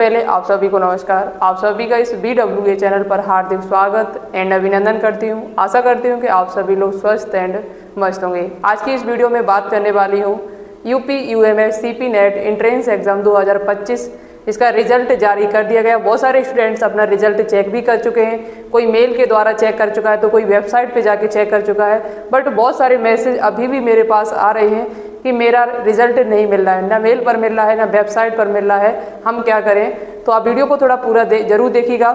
पहले आप सभी को नमस्कार। आप सभी का इस BWA चैनल पर हार्दिक स्वागत एंड अभिनंदन करती हूँ। आशा करती हूँ कि आप सभी लोग स्वस्थ एंड मस्त होंगे। आज की इस वीडियो में बात करने वाली हूँ UP UMS CP net entrance exam 2025। इसका रिजल्ट जारी कर दिया गया। बहुत सारे स्टूडेंट्स अपना रिजल्ट चेक भी कर चुके हैं। कोई मेल के द्वारा चेक कर चुका है तो कोई वेबसाइट पे जाके चेक कर चुका है। बट बहुत सारे मैसेज अभी भी मेरे पास आ रहे हैं कि मेरा रिजल्ट नहीं मिल रहा है, ना मेल पर मिल रहा है ना वेबसाइट पर मिल रहा है, हम क्या करें। तो आप वीडियो को थोड़ा पूरा जरूर देखिएगा।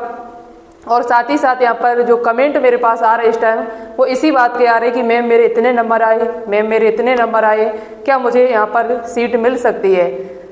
और साथ ही साथ यहाँ पर जो कमेंट मेरे पास आ रहे इस टाइम वो इसी बात के आ रहे कि मैम मेरे इतने नंबर आए, मैम मेरे इतने नंबर आए, क्या मुझे यहाँ पर सीट मिल सकती है।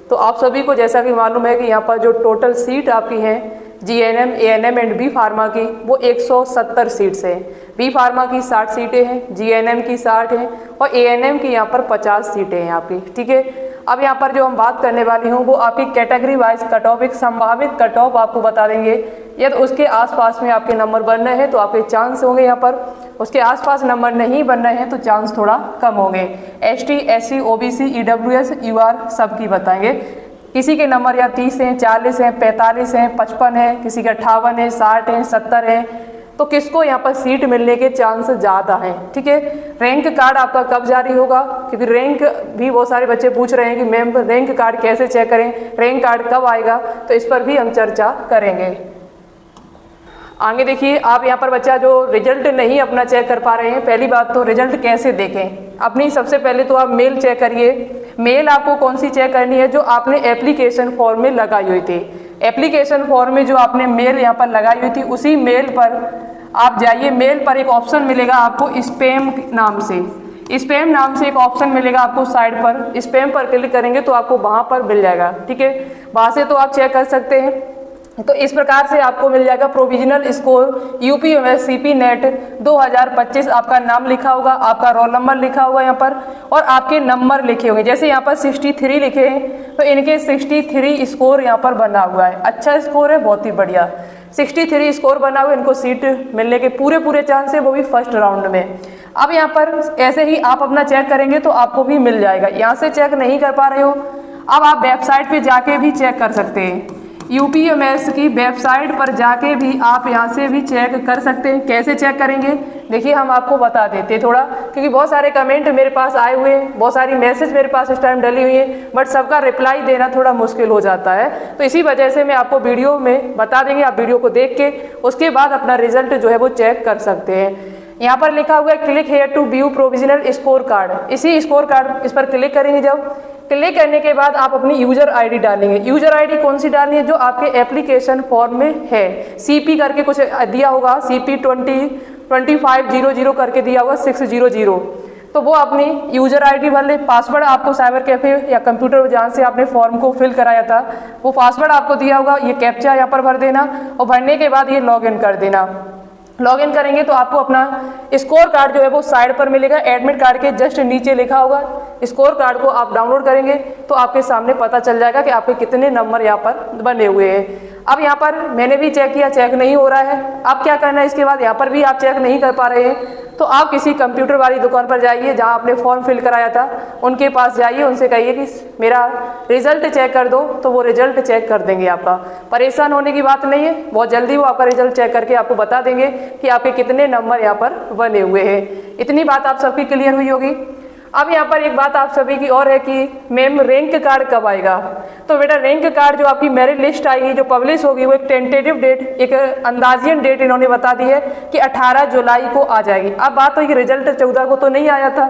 तो आप सभी को जैसा कि मालूम है कि यहाँ पर जो टोटल सीट आपकी हैं GNM, ANM and B pharma की वो 170 सीट्स हैं। B फार्मा की 60 सीटें हैं, GNM की 60 हैं और ANM की यहाँ पर 50 सीटें हैं आपकी। ठीक है, अब यहाँ पर जो हम बात करने वाली हूँ वो आपकी कैटेगरी वाइज कट ऑफ, एक संभावित कट ऑफ आपको बता देंगे। यदि उसके आसपास में आपके नंबर बन रहे हैं तो आपके चांस होंगे यहाँ पर, उसके आसपास नंबर नहीं बन रहे हैं तो चांस थोड़ा कम होंगे। ST, SC, OBC, EWS, UR सबकी बताएंगे। किसी के नंबर या 30 हैं, 40 हैं, 45 हैं, 55 हैं, किसी के 58 है, 60 हैं, 70 हैं, तो किसको यहाँ पर सीट मिलने के चांस ज़्यादा हैं। ठीक है, रैंक कार्ड आपका कब जारी होगा, क्योंकि रैंक भी बहुत सारे बच्चे पूछ रहे हैं कि मैम रैंक कार्ड कैसे चेक करें, रैंक कार्ड कब आएगा, तो इस पर भी हम चर्चा करेंगे। आगे देखिए, आप यहाँ पर बच्चा जो रिजल्ट नहीं अपना चेक कर पा रहे हैं, पहली बात तो रिजल्ट कैसे देखें। अपनी सबसे पहले तो आप मेल चेक करिए। मेल आपको कौन सी चेक करनी है, जो आपने एप्लीकेशन फॉर्म में लगाई हुई थी। एप्लीकेशन फॉर्म में जो आपने मेल यहाँ पर लगाई हुई थी उसी मेल पर आप जाइए। मेल पर एक ऑप्शन मिलेगा आपको स्पैम नाम से, स्पैम नाम से एक ऑप्शन मिलेगा आपको साइड पर। स्पैम पर क्लिक करेंगे तो आपको वहाँ पर मिल जाएगा। ठीक है, वहाँ से तो आप चेक कर सकते हैं। तो इस प्रकार से आपको मिल जाएगा provisional score UP UMS CP net 2025। आपका नाम लिखा होगा, आपका रोल नंबर लिखा होगा यहाँ पर और आपके नंबर लिखे होंगे। जैसे यहाँ पर 63 लिखे हैं तो इनके 63 स्कोर यहाँ पर बना हुआ है। अच्छा स्कोर है, बहुत ही बढ़िया। 63 स्कोर बना हुआ है, इनको सीट मिलने के पूरे चांस है, वो भी फर्स्ट राउंड में। अब यहाँ पर ऐसे ही आप अपना चेक करेंगे तो आपको भी मिल जाएगा। यहाँ से चेक नहीं कर पा रहे हो, अब आप वेबसाइट पे जाके भी चेक कर सकते हैं। यूपी UMS की वेबसाइट पर जाके भी आप यहाँ से भी चेक कर सकते हैं। कैसे चेक करेंगे देखिए, हम आपको बता देते थोड़ा, क्योंकि बहुत सारे कमेंट मेरे पास आए हुए हैं, बहुत सारी मैसेज मेरे पास इस टाइम डली हुई है, बट सबका रिप्लाई देना थोड़ा मुश्किल हो जाता है। तो इसी वजह से मैं आपको वीडियो में बता देंगे, आप वीडियो को देख के उसके बाद अपना रिजल्ट जो है वो चेक कर सकते हैं। यहाँ पर लिखा हुआ है click here to view provisional score card. इसी स्कोर कार्ड, इस पर क्लिक करेंगे। जब क्लिक करने के बाद आप अपनी यूजर आईडी डालेंगे। यूजर आईडी कौन सी डालनी है, जो आपके एप्लीकेशन फॉर्म में है। CP करके कुछ दिया होगा, CP 2500 करके दिया होगा 600, तो वो अपनी यूजर आईडी भर ले। पासवर्ड आपको साइबर कैफे या कंप्यूटर जहाँ से आपने फॉर्म को फिल कराया था वो पासवर्ड आपको दिया होगा, ये कैप्चा यहाँ पर भर देना और भरने के बाद ये लॉगिन कर देना। लॉगिन करेंगे तो आपको अपना स्कोर कार्ड जो है वो साइड पर मिलेगा। एडमिट कार्ड के जस्ट नीचे लिखा होगा। स्कोर कार्ड को आप डाउनलोड करेंगे तो आपके सामने पता चल जाएगा कि आपके कितने नंबर यहाँ पर बने हुए हैं। अब यहाँ पर मैंने भी चेक किया, चेक नहीं हो रहा है। अब क्या करना है, इसके बाद यहाँ पर भी आप चेक नहीं कर पा रहे हैं तो आप किसी कंप्यूटर वाली दुकान पर जाइए जहाँ आपने फॉर्म फिल कराया था, उनके पास जाइए, उनसे कहिए कि मेरा रिजल्ट चेक कर दो, तो वो रिजल्ट चेक कर देंगे आपका। परेशान होने की बात नहीं है, बहुत जल्दी वो आपका रिजल्ट चेक करके आपको बता देंगे कि आपके कितने नंबर यहाँ पर बने हुए हैं। इतनी बात आप सबकी क्लियर हुई होगी। अब यहाँ पर एक बात आप सभी की और है कि मैम रैंक कार्ड कब आएगा। तो बेटा रैंक कार्ड जो आपकी मेरिट लिस्ट आएगी, जो पब्लिश होगी, वो एक टेंटेटिव डेट, एक अंदाजियन डेट इन्होंने बता दी है कि 18 जुलाई को आ जाएगी। अब बात तो कि रिजल्ट 14 को तो नहीं आया था,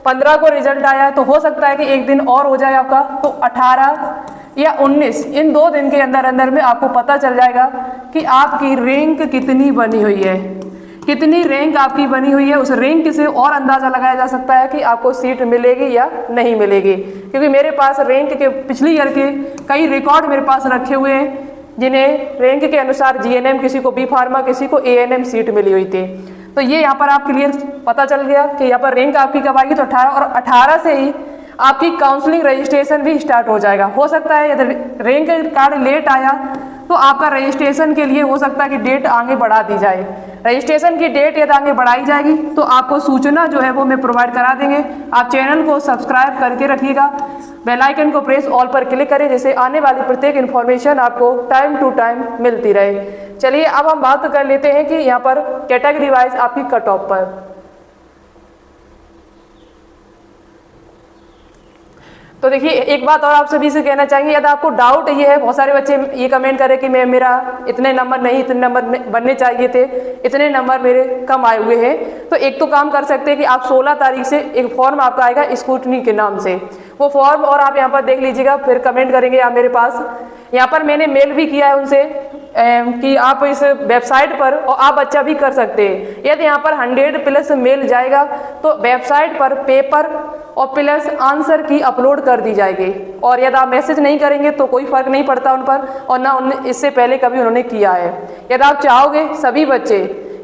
15 को रिजल्ट आया है, तो हो सकता है कि एक दिन और हो जाए आपका, तो 18 या 19 इन 2 दिन के अंदर में आपको पता चल जाएगा कि आपकी रैंक कितनी बनी हुई है, कितनी रैंक आपकी बनी हुई है। उस रैंक से और अंदाजा लगाया जा सकता है कि आपको सीट मिलेगी या नहीं मिलेगी, क्योंकि मेरे पास रैंक के पिछली ईयर के कई रिकॉर्ड मेरे पास रखे हुए हैं, जिन्हें रैंक के अनुसार GNM, किसी को B फार्मा, किसी को ANM सीट मिली हुई थी। तो ये यहाँ पर आप क्लियर पता चल गया कि यहाँ पर रैंक आपकी कब आएगी। तो 18 और 18 से ही आपकी काउंसलिंग रजिस्ट्रेशन भी स्टार्ट हो जाएगा। हो सकता है यदि रैंक कार्ड लेट आया तो आपका रजिस्ट्रेशन के लिए हो सकता है कि डेट आगे बढ़ा दी जाए। रजिस्ट्रेशन की डेट यदि आगे बढ़ाई जाएगी तो आपको सूचना जो है वो मैं प्रोवाइड करा देंगे। आप चैनल को सब्सक्राइब करके रखिएगा, बेल आइकन को प्रेस ऑल पर क्लिक करें, जिससे आने वाली प्रत्येक इन्फॉर्मेशन आपको टाइम टू टाइम मिलती रहे। चलिए अब हम बात कर लेते हैं कि यहाँ पर कैटेगरी वाइज आपकी कट ऑफ पर। तो देखिए एक बात और आप सभी से कहना चाहेंगे, यदि आपको डाउट ये है, बहुत सारे बच्चे ये कमेंट करें कि मैं मेरा इतने नंबर नहीं, इतने नंबर बनने चाहिए थे, इतने नंबर मेरे कम आए हुए हैं। तो एक तो काम कर सकते हैं कि आप 16 तारीख से एक फॉर्म आपका आएगा स्क्रूटनी के नाम से, वो फॉर्म और आप यहाँ पर देख लीजिएगा, फिर कमेंट करेंगे आप मेरे पास। यहाँ पर मैंने मेल भी किया है उनसे कि आप इस वेबसाइट पर, और आप बच्चा भी कर सकते हैं, यदि यहाँ पर 100+ मेल जाएगा तो वेबसाइट पर पेपर और प्लस आंसर की अपलोड कर दी जाएगी। और यदि आप मैसेज नहीं करेंगे तो कोई फर्क नहीं पड़ता उन पर, और ना उन्होंने इससे पहले कभी उन्होंने किया है। यदि आप चाहोगे सभी बच्चे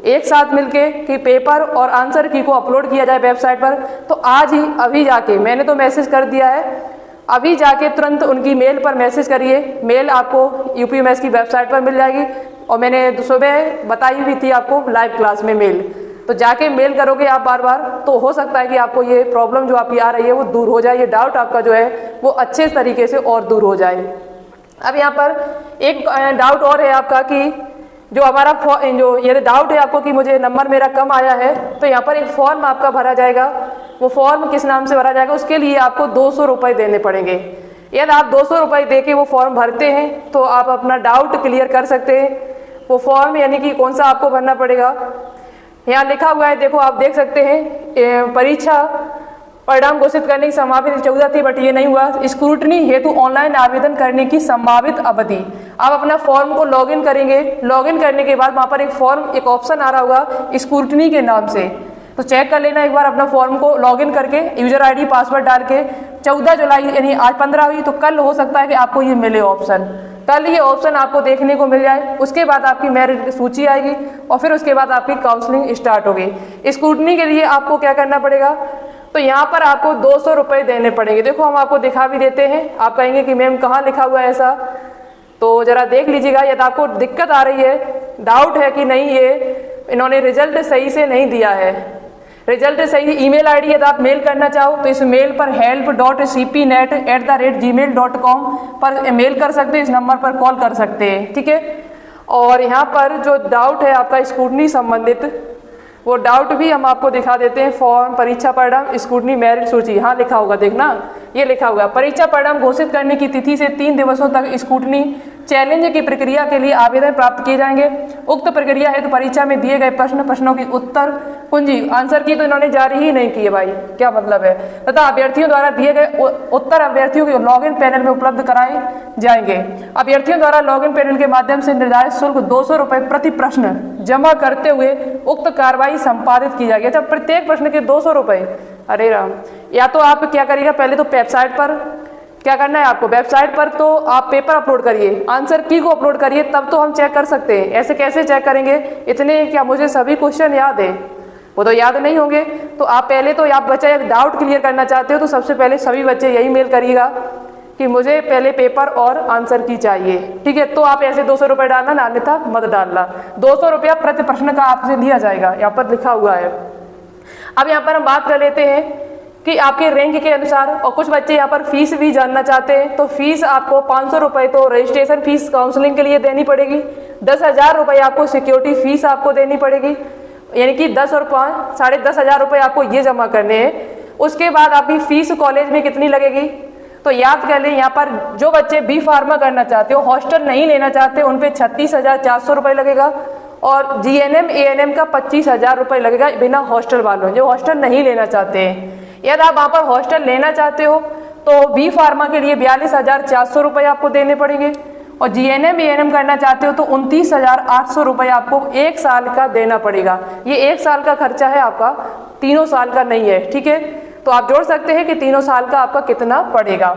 एक साथ मिलके कि पेपर और आंसर की को अपलोड किया जाए वेबसाइट पर, तो आज ही अभी जाके, मैंने तो मैसेज कर दिया है, अभी जाके तुरंत उनकी मेल पर मैसेज करिए। मेल आपको यूपीएमएस की वेबसाइट पर मिल जाएगी, और मैंने सुबह बताई हुई थी आपको लाइव क्लास में मेल, तो जाके मेल करोगे आप बार बार, तो हो सकता है कि आपको ये प्रॉब्लम जो आपकी आ रही है वो दूर हो जाए, ये डाउट आपका जो है वो अच्छे तरीके से और दूर हो जाए। अब यहाँ पर एक डाउट और है आपका कि जो हमारा जो ये डाउट है आपको कि मुझे नंबर मेरा कम आया है, तो यहाँ पर एक फॉर्म आपका भरा जाएगा। वो फॉर्म किस नाम से भरा जाएगा, उसके लिए आपको 200 रुपये देने पड़ेंगे। यदि आप 200 रुपये दे के वो फॉर्म भरते हैं तो आप अपना डाउट क्लियर कर सकते हैं। वो फॉर्म यानी कि कौन सा आपको भरना पड़ेगा, यहाँ लिखा हुआ है, देखो आप देख सकते हैं, परीक्षा परिणाम घोषित करने की संभावित 14 थी, बट ये नहीं हुआ। स्क्रूटनी हेतु ऑनलाइन आवेदन करने की संभावित अवधि, आप अपना फॉर्म को लॉगिन करेंगे। लॉगिन करने के बाद वहाँ पर एक फॉर्म, एक ऑप्शन आ रहा होगा स्क्रूटनी के नाम से, तो चेक कर लेना एक बार अपना फॉर्म को लॉगिन करके, यूजर आईडी पासवर्ड डाल के। 14 जुलाई यानी आज 15 हुई, तो कल हो सकता है कि आपको ये मिले ऑप्शन, कल ये ऑप्शन आपको देखने को मिल जाए। उसके बाद आपकी मेरिट सूची आएगी और फिर उसके बाद आपकी काउंसलिंग स्टार्ट होगी। स्क्रूटनी के लिए आपको क्या करना पड़ेगा, तो यहाँ पर आपको 200 रुपये देने पड़ेंगे। देखो हम आपको दिखा भी देते हैं, आप कहेंगे कि मैम कहाँ लिखा हुआ है ऐसा, तो जरा देख लीजिएगा। यदि आपको दिक्कत आ रही है, डाउट है कि नहीं ये इन्होंने रिजल्ट सही से नहीं दिया है, रिजल्ट सही, ईमेल आईडी यदि आप मेल करना चाहो तो इस मेल पर help.cpnet@gmail.com पर मेल कर सकते हैं, इस नंबर पर कॉल कर सकते हैं, ठीक है। और यहाँ पर जो डाउट है आपका स्क्रूटनी संबंधित, वो डाउट भी हम आपको दिखा देते हैं। फॉर्म परीक्षा परिणाम स्क्रूटनी मेरिट सूची, हाँ लिखा होगा, देखना ये लिखा हुआ, परीक्षा परिणाम घोषित करने की तिथि से 3 दिवसों तक स्क्रूटनी चैलेंज की प्रक्रिया के लिए आवेदन प्राप्त किए जाएंगे। उक्त प्रक्रिया है तो परीक्षा में दिए गए प्रश्नों की उत्तर कुंजी, आंसर की तो इन्होंने जारी ही नहीं की है भाई, क्या मतलब है, तथा अभ्यर्थियों द्वारा दिए गए उत्तर अभ्यर्थियों के लॉगिन पैनल में उपलब्ध कराए जाएंगे। अभ्यर्थियों द्वारा लॉगिन पैनल के माध्यम से निर्धारित शुल्क 200 रुपये प्रति प्रश्न जमा करते हुए उक्त कार्रवाई संपादित की जाएगी। अच्छा, प्रत्येक प्रश्न के 200 रुपये, अरे राम। या तो आप क्या करिएगा, पहले तो वेबसाइट पर क्या करना है आपको, वेबसाइट पर तो आप पेपर अपलोड करिए, आंसर की को अपलोड करिए, तब तो हम चेक कर सकते हैं। ऐसे कैसे चेक करेंगे, इतने क्या मुझे सभी क्वेश्चन याद है, वो तो याद नहीं होंगे। तो आप पहले तो, आप बच्चा डाउट क्लियर करना चाहते हो तो सबसे पहले सभी बच्चे यही मेल करिएगा कि मुझे पहले पेपर और आंसर की चाहिए, ठीक है। तो आप ऐसे 200 रुपये डालना ना, अन्यथा मत डालना। 200 रुपया प्रति प्रश्न का आपसे लिया जाएगा, यहाँ पर लिखा हुआ है। अब यहाँ पर हम बात कर लेते हैं कि आपके रैंक के अनुसार, और कुछ बच्चे यहाँ पर फीस भी जानना चाहते हैं, तो फीस आपको 500 रुपये तो रजिस्ट्रेशन फीस काउंसलिंग के लिए देनी पड़ेगी। 10,000 रुपये आपको सिक्योरिटी फीस आपको देनी पड़ेगी, यानी कि 10 और 5 10,500 रुपये आपको ये जमा करने हैं। उसके बाद आपकी फीस कॉलेज में कितनी लगेगी, तो याद कर लें, यहाँ पर जो बच्चे बी फार्मा करना चाहते हो, हॉस्टल नहीं लेना चाहते, उन पे 36,400 रुपये लगेगा, और जीएनएम एएनएम का 25,000 रुपये लगेगा बिना हॉस्टल वालों, जो हॉस्टल नहीं लेना चाहते हैं। यदि आप वहाँ पर हॉस्टल लेना चाहते हो तो बी फार्मा के लिए 42,400 रुपये आपको देने पड़ेंगे, और जीएनएम एएनएम करना चाहते हो तो 29,800 रुपये आपको 1 साल का देना पड़ेगा। ये 1 साल का खर्चा है आपका, 3 साल का नहीं है, ठीक है। तो आप जोड़ सकते हैं कि 3 साल का आपका कितना पड़ेगा।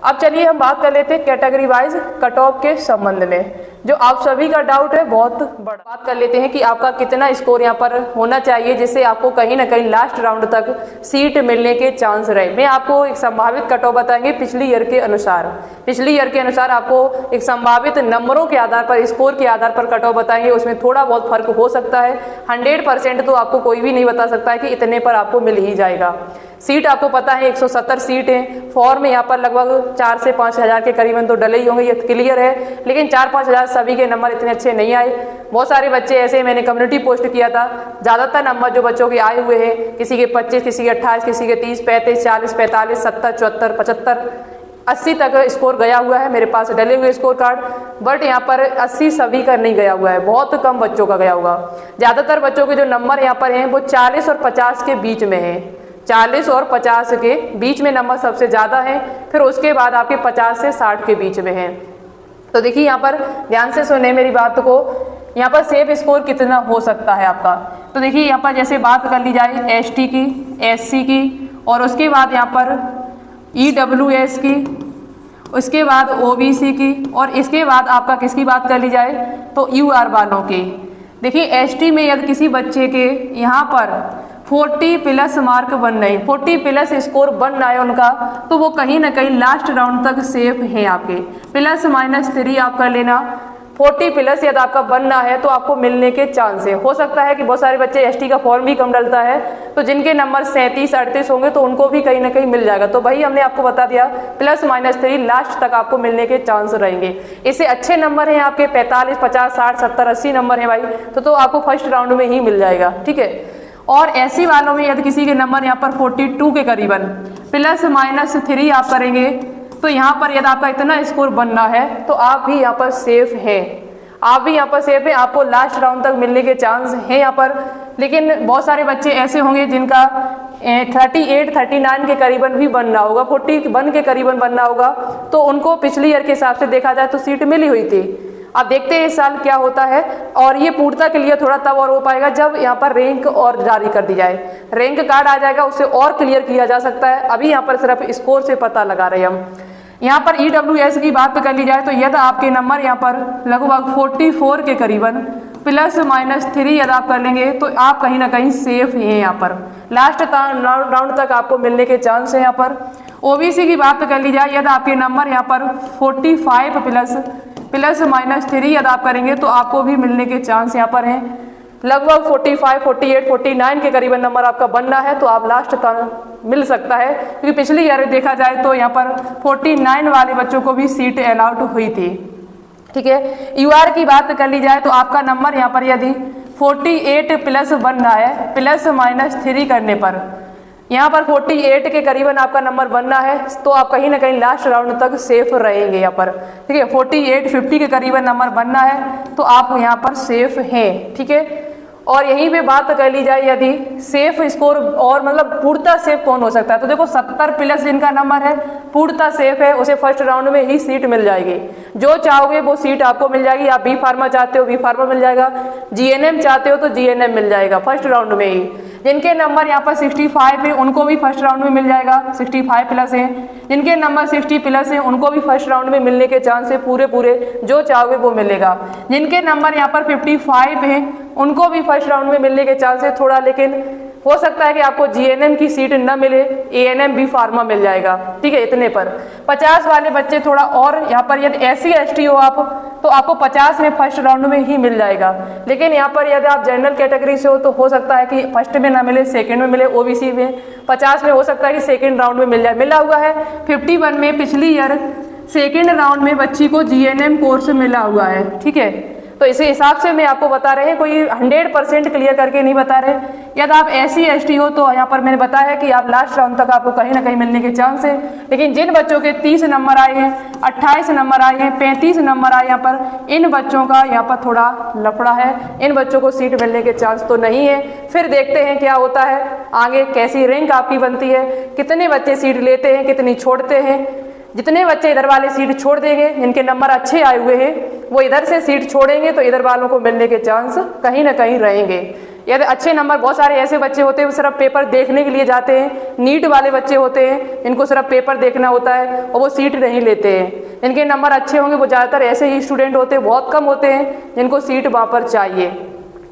अब चलिए हम बात कर लेते हैं कैटेगरी वाइज कट ऑफ के संबंध में, जो आप सभी का डाउट है बहुत बड़ा। बात कर लेते हैं कि आपका कितना स्कोर यहाँ पर होना चाहिए जिससे आपको कहीं ना कहीं लास्ट राउंड तक सीट मिलने के चांस रहे। मैं आपको एक संभावित कट ऑफ बताएंगे पिछली ईयर के अनुसार। पिछली ईयर के अनुसार आपको एक संभावित नंबरों के आधार पर, स्कोर के आधार पर कट ऑफ बताएंगे। उसमें थोड़ा बहुत फर्क हो सकता है, 100% तो आपको कोई भी नहीं बता सकता है कि इतने पर आपको मिल ही जाएगा। सीट आपको पता है 170 सीट है। फॉर्म यहाँ पर लगभग 4 से 5 हज़ार के करीबन तो डले ही होंगे, ये क्लियर है। लेकिन 4-5 हज़ार सभी के नंबर इतने अच्छे नहीं आए। बहुत सारे बच्चे ऐसे, मैंने कम्युनिटी पोस्ट किया था, ज़्यादातर नंबर जो बच्चों के आए हुए हैं, किसी के 25, किसी के 28, किसी के 30, 35, 40, 45, 70, 74, 75, 80 तक स्कोर गया हुआ है। मेरे पास डले हुए स्कोर कार्ड, बट यहाँ पर 80 सभी का नहीं गया हुआ है, बहुत कम बच्चों का गया होगा। ज़्यादातर बच्चों के जो नंबर यहाँ पर हैं वो 40 और 50 के बीच में है। 40 और 50 के बीच में नंबर सबसे ज़्यादा है, फिर उसके बाद आपके 50 से 60 के बीच में है। तो देखिए यहाँ पर ध्यान से सुने मेरी बात को, यहाँ पर सेफ स्कोर कितना हो सकता है आपका। तो देखिए यहाँ पर जैसे बात कर ली जाए एसटी की, एससी की, और उसके बाद यहाँ पर ईडब्ल्यूएस की, उसके बाद ओबीसी की, और इसके बाद आपका किसकी बात कर ली जाए तो यूआर वालों की। देखिए एसटी में यदि किसी बच्चे के यहाँ पर 40+ मार्क बन रहे, 40+ स्कोर बन रहा है उनका, तो वो कहीं ना कहीं लास्ट राउंड तक सेफ हैं आपके। ±3 आप कर लेना, 40+ यदि आपका बनना है तो आपको मिलने के चांस है। हो सकता है कि बहुत सारे बच्चे एसटी का फॉर्म भी कम डलता है, तो जिनके नंबर 37-38 होंगे तो उनको भी कहीं ना कहीं मिल जाएगा। तो भाई हमने आपको बता दिया ±3 लास्ट तक आपको मिलने के चांस रहेंगे। इससे अच्छे नंबर हैं आपके 45, 50, 60, 70, 80 नंबर हैं भाई, तो आपको फर्स्ट राउंड में ही मिल जाएगा, ठीक है। और एससी वालों में यदि किसी के नंबर यहाँ पर 42 के करीबन ±3 आप करेंगे, तो यहाँ पर यदि आपका इतना स्कोर बनना है तो आप भी यहाँ पर सेफ हैं, आप भी यहाँ पर सेफ हैं, आपको लास्ट राउंड तक मिलने के चांस हैं यहाँ पर। लेकिन बहुत सारे बच्चे ऐसे होंगे जिनका 38-39 के करीबन भी बनना होगा, 41 के करीबन बनना होगा, तो उनको पिछली ईयर के हिसाब से देखा जाए तो सीट मिली हुई थी। अब देखते हैं इस साल क्या होता है, और ये पूर्णता क्लियर थोड़ा तब और हो पाएगा जब यहाँ पर रैंक और जारी कर दी जाए। रैंक कार्ड आ जाएगा, उससे और क्लियर किया जा सकता है। अभी यहाँ पर सिर्फ स्कोर से पता लगा रहे हैं हम। यहाँ पर ईडब्ल्यूएस की बात कर ली जाए तो यदि आपके नंबर यहाँ पर लगभग 44 के करीबन ±3 यदि आप कर लेंगे तो आप कहीं ना कहीं सेफ हैं यहाँ पर, लास्ट राउंड तक आपको मिलने के चांस है यहाँ पर। ओबीसी की बात कर ली जाए, यदि आपके नंबर यहाँ पर 45+ ±3 यदि आप करेंगे तो आपको भी मिलने के चांस यहाँ पर हैं। लगभग 45, 48, 49 के करीबन नंबर आपका बनना है तो आप लास्ट तक मिल सकता है, क्योंकि पिछली ईयर देखा जाए तो यहाँ पर 49 वाले बच्चों को भी सीट अलाउड हुई थी, ठीक है। यूआर की बात कर ली जाए तो आपका नंबर यहाँ पर यदि 48+ बन रहा है ±3 करने पर, यहाँ पर 48 के करीबन आपका नंबर बनना है तो आप कहीं ना कहीं लास्ट राउंड तक सेफ रहेंगे यहाँ पर, ठीक है। 48-50 के करीबन नंबर बनना है तो आप यहाँ पर सेफ हैं, ठीक है। और यहीं पे बात कर ली जाए यदि सेफ स्कोर और मतलब पूर्णतः सेफ कौन हो सकता है, तो देखो 70+ जिनका नंबर है पूर्णतः सेफ है, उसे फर्स्ट राउंड में ही सीट मिल जाएगी। जो चाहोगे वो सीट आपको मिल जाएगी। आप बी फार्मा चाहते हो बी फार्मा मिल जाएगा, जीएनएम चाहते हो तो जीएनएम मिल जाएगा फर्स्ट राउंड में ही। जिनके नंबर यहाँ पर 65 है उनको भी फर्स्ट राउंड में मिल जाएगा, 65+ है। जिनके नंबर 60+ है उनको भी फर्स्ट राउंड में मिलने के चांस है पूरे, जो चाहोगे वो मिलेगा। जिनके नंबर यहाँ पर 55 है उनको भी फर्स्ट राउंड में मिलने के चांस है थोड़ा, लेकिन हो सकता है कि आपको जीएनएम की सीट न मिले, एएनएम बी फार्मा मिल जाएगा, ठीक है। इतने पर 50 वाले बच्चे थोड़ा और यहाँ पर यदि SC ST हो आप तो आपको 50 में फर्स्ट राउंड में ही मिल जाएगा। लेकिन यहाँ पर यदि आप जनरल कैटेगरी से हो तो हो सकता है कि फर्स्ट में ना मिले, सेकंड में मिले। ओबीसी में 50 में हो सकता है कि सेकंड राउंड में मिल जाए। मिला हुआ है 51 में पिछली ईयर सेकंड राउंड में बच्ची को जीएनएम कोर्स मिला हुआ है, ठीक है। तो इसी हिसाब से मैं आपको बता रहे हैं, कोई 100% क्लियर करके नहीं बता रहे। यदि आप SC ST हो तो यहाँ पर मैंने बताया है कि आप लास्ट राउंड तक आपको कहीं ना कहीं मिलने के चांस है। लेकिन जिन बच्चों के 30 नंबर आए हैं, 28 नंबर आए हैं, 35 नंबर आए यहाँ पर, इन बच्चों का यहाँ पर थोड़ा लफड़ा है, इन बच्चों को सीट मिलने के चांस तो नहीं है। फिर देखते हैं क्या होता है आगे, कैसी रैंक आपकी बनती है, कितने बच्चे सीट लेते हैं, कितनी छोड़ते हैं। जितने बच्चे इधर वाले सीट छोड़ देंगे, जिनके नंबर अच्छे आए हुए हैं वो इधर से सीट छोड़ेंगे तो इधर वालों को मिलने के चांस कहीं ना कहीं रहेंगे। यदि अच्छे नंबर, बहुत सारे ऐसे बच्चे होते हैं वो सिर्फ पेपर देखने के लिए जाते हैं, नीट वाले बच्चे होते हैं इनको सिर्फ पेपर देखना होता है और वो सीट नहीं लेते हैं। इनके नंबर अच्छे होंगे, वो ज़्यादातर ऐसे ही स्टूडेंट होते हैं, बहुत कम होते हैं जिनको सीट वहाँ पर चाहिए।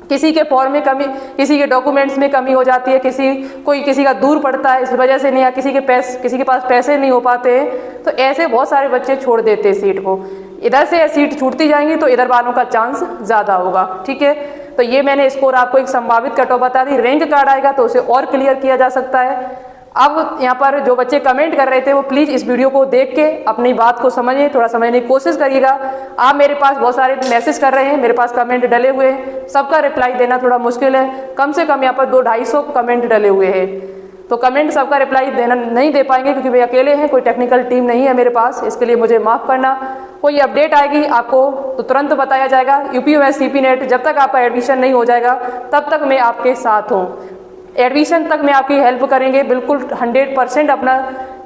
किसी के फॉर्म में कमी, किसी के डॉक्यूमेंट्स में कमी हो जाती है, किसी का दूर पड़ता है इस वजह से नहीं, या किसी के पास पैसे नहीं हो पाते हैं, तो ऐसे बहुत सारे बच्चे छोड़ देते हैं सीट को। इधर से सीट छूटती जाएंगी तो इधर वालों का चांस ज़्यादा होगा। ठीक है, तो ये मैंने स्कोर आपको एक संभावित कट ऑफ बता दी। रैंक कार्ड आएगा तो उसे और क्लियर किया जा सकता है। अब यहाँ पर जो बच्चे कमेंट कर रहे थे वो प्लीज़ इस वीडियो को देख के अपनी बात को समझिए, थोड़ा समझने की कोशिश करिएगा। आप मेरे पास बहुत सारे मैसेज कर रहे हैं, मेरे पास कमेंट डले हुए हैं, सबका रिप्लाई देना थोड़ा मुश्किल है। कम से कम यहाँ पर 200-250 कमेंट डले हुए हैं, तो कमेंट सबका रिप्लाई देना नहीं दे पाएंगे क्योंकि वे अकेले हैं, कोई टेक्निकल टीम नहीं है मेरे पास, इसके लिए मुझे माफ़ करना। कोई अपडेट आएगी आपको तो तुरंत बताया जाएगा। यूपीएमएस सीपी नेट जब तक आपका एडमिशन नहीं हो जाएगा तब तक मैं आपके साथ हूँ। एडमिशन तक मैं आपकी हेल्प करेंगे, बिल्कुल 100% अपना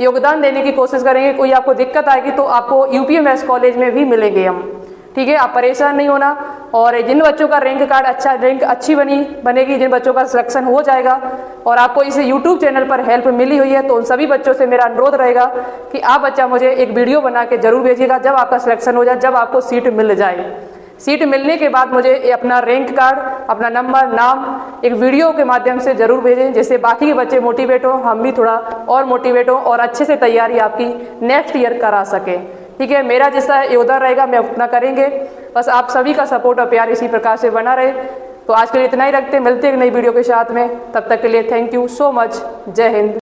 योगदान देने की कोशिश करेंगे। कोई आपको दिक्कत आएगी तो आपको यूपीएमएस कॉलेज में भी मिलेंगे हम। ठीक है, आप परेशान नहीं होना। और जिन बच्चों का रैंक कार्ड रैंक अच्छी बनेगी, जिन बच्चों का सिलेक्शन हो जाएगा और आपको इस यूट्यूब चैनल पर हेल्प मिली हुई है, तो उन सभी बच्चों से मेरा अनुरोध रहेगा कि आप बच्चा मुझे एक वीडियो बना के जरूर भेजिएगा जब आपका सिलेक्शन हो जाए, जब आपको सीट मिल जाए। सीट मिलने के बाद मुझे अपना रैंक कार्ड, अपना नंबर, नाम एक वीडियो के माध्यम से जरूर भेजें, जिससे बाकी के बच्चे मोटिवेट हो, हम भी थोड़ा और मोटिवेट हो और अच्छे से तैयारी आपकी नेक्स्ट ईयर करा सकें। ठीक है, मेरा जैसा योगदान रहेगा मैं उतना करेंगे। बस आप सभी का सपोर्ट और प्यार इसी प्रकार से बना रहे। तो आज के लिए इतना ही रखते, मिलते हैं एक नई वीडियो के साथ में। तब तक के लिए थैंक यू सो मच। जय हिंद।